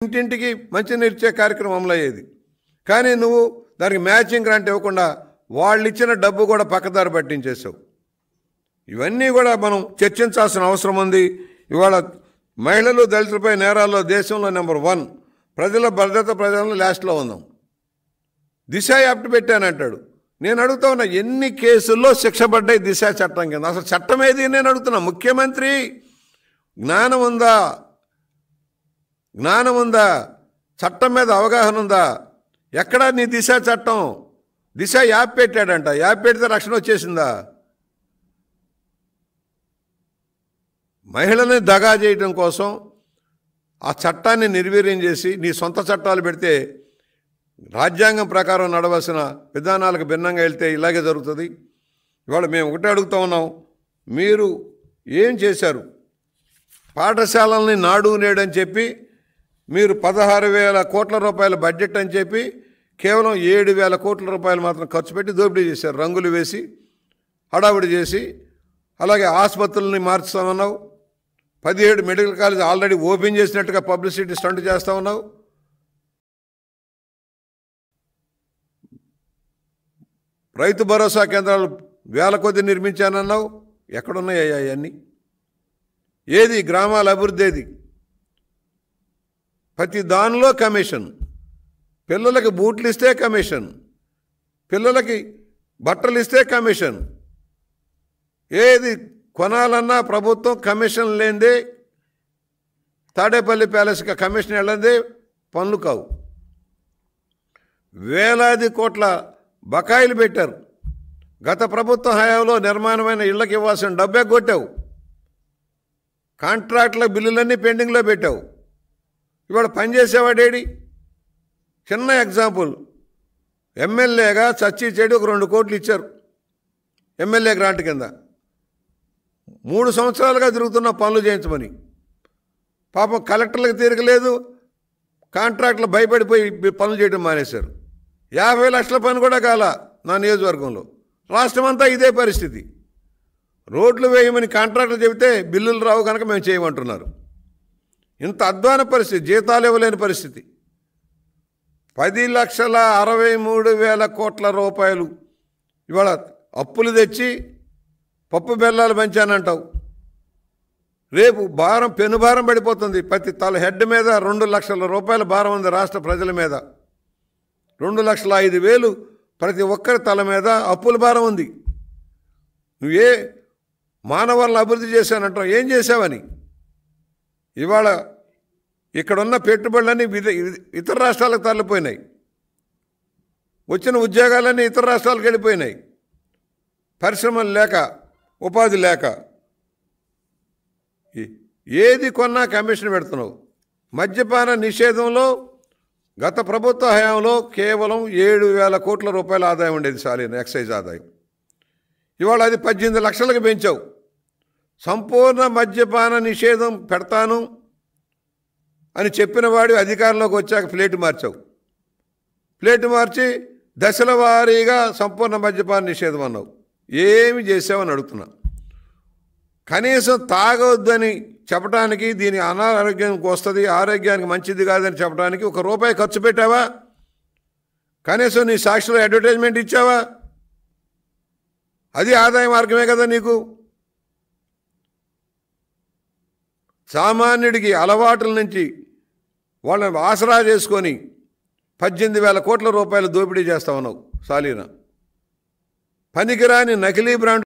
ఇంటింటికి మంచినీరు ఇచ్చే కార్యక్రమం అమలయ్యేది. కానీ నువ్వు దానికి మ్యాచింగ్ గ్రాంట్ ఇవ్వకుండా వాళ్ళు ఇచ్చిన డబ్బు కూడా పక్కదారి పట్టించేసావు. ఇవన్నీ కూడా మనం చర్చించాల్సిన అవసరం ఉంది. ఇవాళ మహిళలు దళితులపై నేరాల్లో దేశంలో నెంబర్ 1, ప్రజల భద్రత ప్రజలను లాస్ట్లో ఉన్నాం. దిశ యాప్ట్ పెట్టానంటాడు. నేను అడుగుతా ఉన్నా, ఎన్ని కేసుల్లో శిక్ష పడ్డాయి దిశ చట్టం కింద? అసలు చట్టం ఏది నేను అడుగుతున్నా. ముఖ్యమంత్రి జ్ఞానం ఉందా? చట్టం మీద అవగాహన ఉందా? ఎక్కడా నీ దిశ చట్టం? దిశ యాప్ పెట్టాడంట. యాప్ పెడితే రక్షణ వచ్చేసిందా? మహిళల్ని దగా చేయడం కోసం ఆ చట్టాన్ని నిర్వీర్యం చేసి నీ సొంత చట్టాలు పెడితే రాజ్యాంగం ప్రకారం నడవలసిన విధానాలకు భిన్నంగా వెళ్తే ఇలాగే జరుగుతుంది. ఇవాళ మేము ఒకటే అడుగుతూ ఉన్నాం, మీరు ఏం చేశారు? పాఠశాలల్ని నాడు నేడు అని చెప్పి మీరు 16,000 కోట్ల రూపాయల బడ్జెట్ అని చెప్పి కేవలం 7,000 కోట్ల రూపాయలు మాత్రం ఖర్చు పెట్టి దోపిడీ చేశారు. రంగులు వేసి హడావుడి చేసి. అలాగే ఆసుపత్రుల్ని మార్చుతామన్నావు. 17 మెడికల్ కాలేజ్ ఆల్రెడీ ఓపెన్ చేసినట్టుగా పబ్లిసిటీ స్టంట్ చేస్తూ ఉన్నావు. రైతు భరోసా కేంద్రాలు 1000 కొద్ది నిర్మించానన్నావు. ఎక్కడున్నాయి అవన్నీ? ఏది గ్రామాల అభివృద్ధి? ఏది? ప్రతి దానిలో కమిషన్. పిల్లలకి బూట్లు ఇస్తే కమిషన్, పిల్లలకి బట్టలు ఇస్తే కమిషన్. ఏది కొనాలన్నా ప్రభుత్వం కమిషన్ లేనిదే, తాడేపల్లి ప్యాలెస్కి కమిషన్ వెళ్ళదే పనులు కావు. వేలాది కోట్ల బకాయిలు పెట్టారు. గత ప్రభుత్వ హయాంలో నిర్మాణమైన ఇళ్లకు ఇవ్వాల్సిన డబ్బే కొట్టావు. కాంట్రాక్టుల బిల్లులన్నీ పెండింగ్లో పెట్టావు. ఇవాళ పనిచేసేవాడేడి? చిన్న ఎగ్జాంపుల్, ఎమ్మెల్యేగా చచ్చి చెడు ఒక 2 కోట్లు ఇచ్చారు ఎమ్మెల్యే గ్రాంట్ కింద. 3 సంవత్సరాలుగా తిరుగుతున్న పనులు చేయించమని. పాపం కలెక్టర్లకు తీరగలేదు, కాంట్రాక్టులు భయపడిపోయి పనులు చేయడం మానేశారు. 50 లక్షల పని కూడా కాల నా నియోజకవర్గంలో. రాష్ట్రమంతా ఇదే పరిస్థితి. రోడ్లు వేయమని కాంట్రాక్టులు చెబితే బిల్లులు రావు కనుక మేము చేయమంటున్నారు. ఇంత అధ్వాన పరిస్థితి, జీతాలు ఇవ్వలేని పరిస్థితి. 10,63,000 కోట్ల రూపాయలు ఇవాళ అప్పులు తెచ్చి పప్పు బెల్లాలు పంచానంటావు. రేపు భారం, పెనుభారం పడిపోతుంది. ప్రతి హెడ్ మీద 2 లక్షల రూపాయల భారం ఉంది రాష్ట్ర ప్రజల మీద. 2,05,000 ప్రతి ఒక్కరి తల మీద అప్పుల భారం ఉంది. నువ్వే మానవాళ్ళని అభివృద్ధి చేశానంటావు. ఏం చేశావని? ఇవాళ ఇక్కడున్న పెట్టుబడులన్నీ ఇతర రాష్ట్రాలకు తరలిపోయినాయి. వచ్చిన ఉద్యోగాలన్నీ ఇతర రాష్ట్రాలకు వెళ్ళిపోయినాయి. పరిశ్రమలు లేక, ఉపాధి లేక. ఏది కొన్నా కమిషన్ పెడుతున్నావు. మద్యపాన నిషేధంలో గత ప్రభుత్వ హయాంలో కేవలం 7,000 కోట్ల రూపాయల ఆదాయం ఉండేది సాలీన ఎక్సైజ్ ఆదాయం. ఇవాళ అది 18 లక్షలకు పెంచావు. సంపూర్ణ మద్యపాన నిషేధం పెడతాను అని చెప్పిన వాడు అధికారంలోకి వచ్చాక ప్లేటు మార్చావు. ప్లేటు మార్చి దశల వారీగా సంపూర్ణ మద్యపాన నిషేధం అన్నావు. ఏమి చేసావని అడుగుతున్నా. కనీసం తాగొద్దని చెప్పడానికి, దీని అనారోగ్యానికి వస్తుంది, ఆరోగ్యానికి మంచిది కాదని చెప్పడానికి 1 రూపాయి ఖర్చు పెట్టావా? కనీసం నీ సాక్షిలో అడ్వర్టైజ్మెంట్ ఇచ్చావా? అది ఆదాయ మార్గమే కదా నీకు. సామాన్యుడికి అలవాట్ల నుంచి వాళ్ళని ఆసరా చేసుకొని 18,000 కోట్ల రూపాయలు దోపిడీ చేస్తా ఉన్నావు సాలీన. పనికిరాని నకిలీ బ్రాండ్